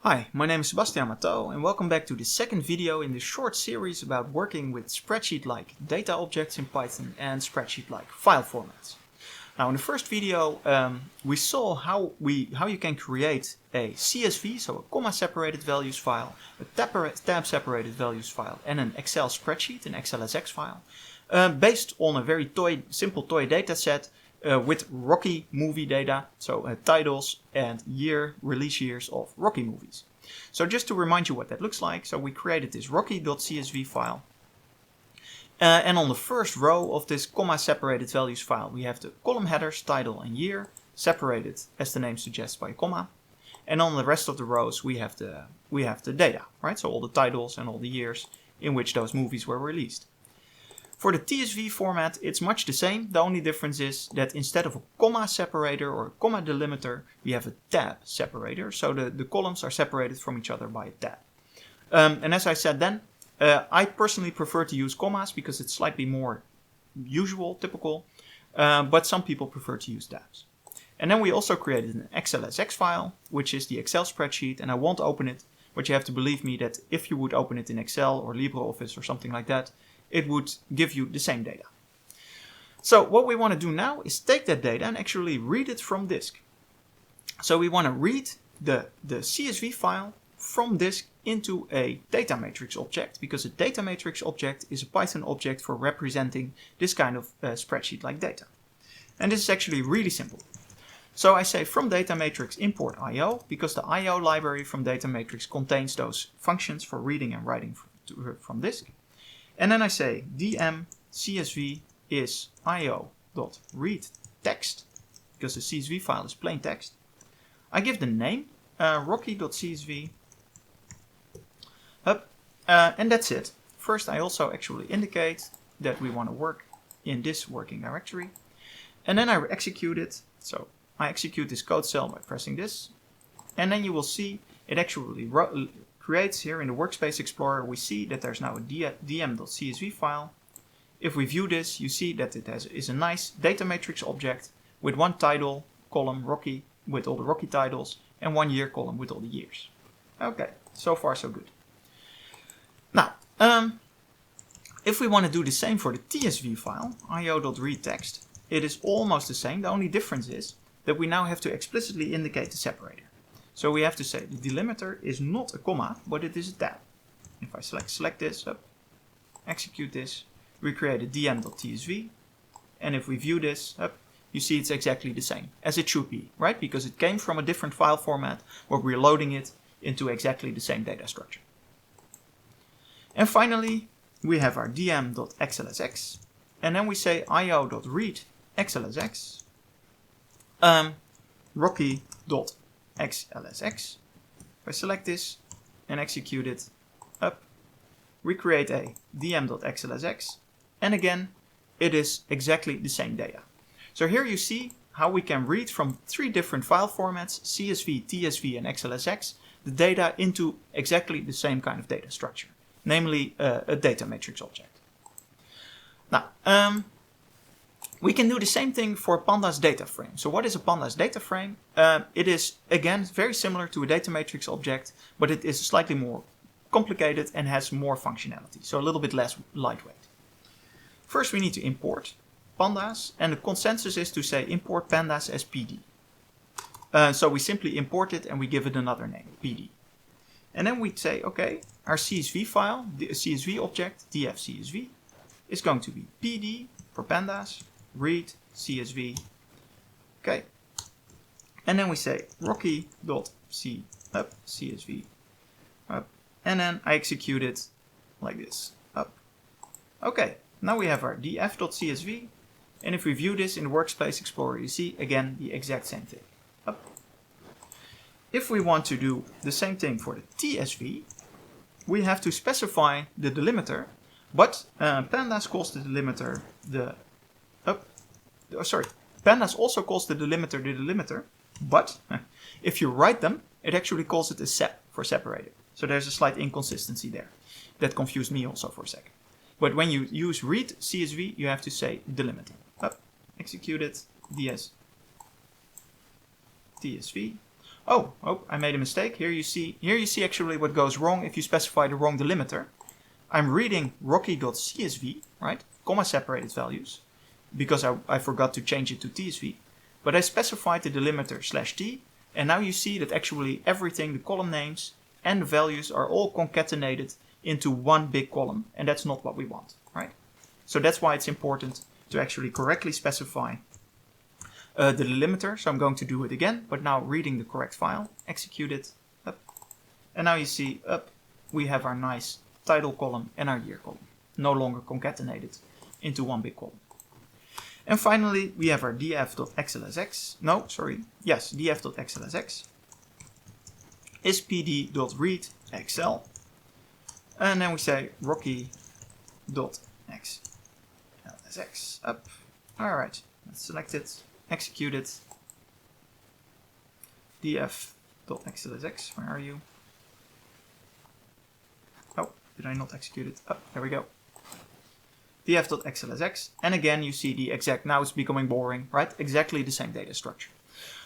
Hi, my name is Sebastian Matteau and welcome back to the second video in this short series about working with spreadsheet-like data objects in Python and spreadsheet-like file formats. Now in the first video we saw how you can create a CSV, so a comma-separated values file, a tab-separated values file and an Excel spreadsheet, an xlsx file, based on a very simple toy data set with Rocky movie data, so titles and release years of Rocky movies. So just to remind you what that looks like, so we created this rocky.csv file. And on the first row of this comma-separated values file, we have the column headers, title and year, separated, as the name suggests, by a comma. And on the rest of the rows, we have the data, right? So all the titles and all the years in which those movies were released. For the TSV format, it's much the same. The only difference is that instead of a comma separator or a comma delimiter, we have a tab separator. So the columns are separated from each other by a tab. And as I said then, I personally prefer to use commas because it's slightly more usual, typical, but some people prefer to use tabs. And then we also created an xlsx file, which is the Excel spreadsheet, and I won't open it, but you have to believe me that if you would open it in Excel or LibreOffice or something like that, it would give you the same data. So what we want to do now is take that data and actually read it from disk. So we want to read the CSV file from disk into a datamatrix object, because a datamatrix object is a Python object for representing this kind of spreadsheet-like data. And this is actually really simple. So I say from datamatrix import IO, because the IO library from datamatrix contains those functions for reading and writing from disk. And then I say dm csv is io.read text, because the CSV file is plain text. I give the name rocky.csv, and that's it. First I also actually indicate that we want to work in this working directory, and then I execute it. So I execute this code cell by pressing this, and then you will see it actually creates here in the Workspace Explorer. We see that there's now a dm.csv file. If we view this, you see that it is a nice data matrix object with one title column, Rocky, with all the Rocky titles, and one year column with all the years. Okay, so far so good. Now, if we want to do the same for the TSV file, io.read text, it is almost the same. The only difference is that we now have to explicitly indicate the separator. So we have to say the delimiter is not a comma, but it is a tab. If I select this, execute this, we create a dm.tsv, and if we view this, you see it's exactly the same as it should be, right? Because it came from a different file format where we're loading it into exactly the same data structure. And finally, we have our dm.xlsx, and then we say io.read xlsx, rocky.xlsx. If I select this and execute it, we create a dm.xlsx, and again, it is exactly the same data. So here you see how we can read from three different file formats, CSV, TSV, and xlsx, the data into exactly the same kind of data structure, namely a data matrix object. Now, we can do the same thing for pandas data frame. So what is a pandas data frame? It is, again, very similar to a data matrix object, but it is slightly more complicated and has more functionality, so a little bit less lightweight. First, we need to import pandas, and the consensus is to say import pandas as PD. So we simply import it and we give it another name, PD. And then we say, okay, our CSV file, the CSV object, df.csv, is going to be PD for pandas, read CSV, okay, and then we say rocky.csv, and then I execute it like this, Okay, now we have our df.csv, and if we view this in the Workspace Explorer, you see again the exact same thing, If we want to do the same thing for the TSV, we have to specify the delimiter, but pandas calls the delimiter pandas also calls the delimiter, but if you write them, it actually calls it a sep for separator. So there's a slight inconsistency there. That confused me also for a second. But when you use read CSV, you have to say delimiter. Execute it, TSV. Oh, I made a mistake. Here you see actually what goes wrong if you specify the wrong delimiter. I'm reading rocky.csv, right? Comma separated values, because I forgot to change it to tsv. But I specified the delimiter /t, and now you see that actually everything, the column names and the values, are all concatenated into one big column, and that's not what we want, right? So that's why it's important to actually correctly specify the delimiter. So I'm going to do it again, but now reading the correct file, execute it, up. And now you see up, we have our nice title column and our year column, no longer concatenated into one big column. And finally, we have our df.xlsx. No, sorry. Yes, df.xlsx is pd.readxl. And then we say rocky.xlsx up. All right, let's select it, execute it. df.xlsx, where are you? Oh, did I not execute it? Oh, there we go. df.xlsx, and again you see the exact, now it's becoming boring, right? Exactly the same data structure.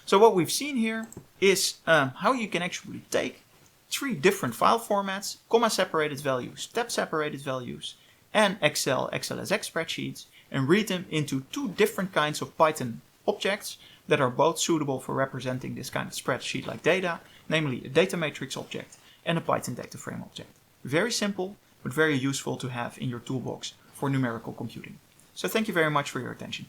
So what we've seen here is how you can actually take 3 different file formats, comma separated values, tab separated values, and Excel XLSX spreadsheets, and read them into 2 different kinds of Python objects that are both suitable for representing this kind of spreadsheet like data, namely a data matrix object and a Python data frame object. Very simple, but very useful to have in your toolbox for numerical computing. So thank you very much for your attention.